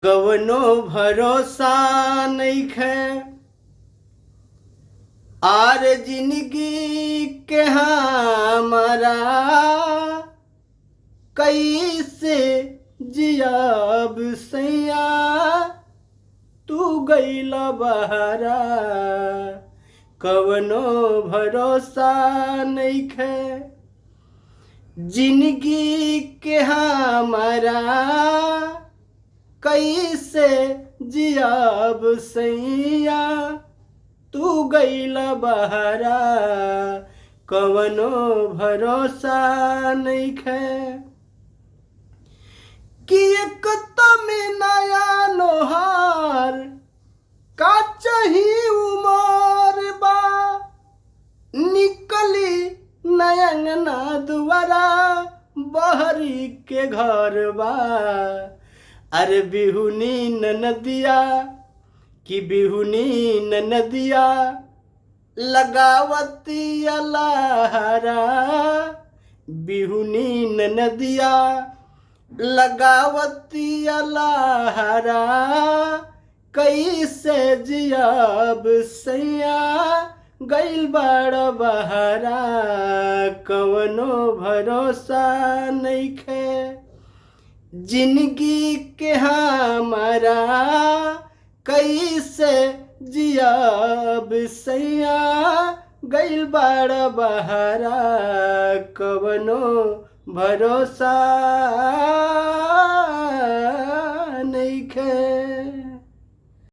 कवनो भरोसा नइखे आर जिंदगी के हमारा कैसे जियाब सैया तू गइला बहरा। कवनो भरोसा नइखे जिंदगी के हमारा कैसे जियाब सैया तू गइला बहरा। कवनो भरोसा नइखे कि एक तमे नया नोहार का चाही उमर बा निकली नयंगना दुआरा बहरी के घर बा। अरे बिहुनी ननदिया कि बिहुनी ननदिया लगावती लहरा। बिहुनी ननदिया लगावती लहरा कैसे जियाब सैया गइल बड़ बहरा। कवनो भरोसा नइखे जिंदगी के हमारा कैसे जियाब सैया गइल बड़ बहरा। कवनो भरोसा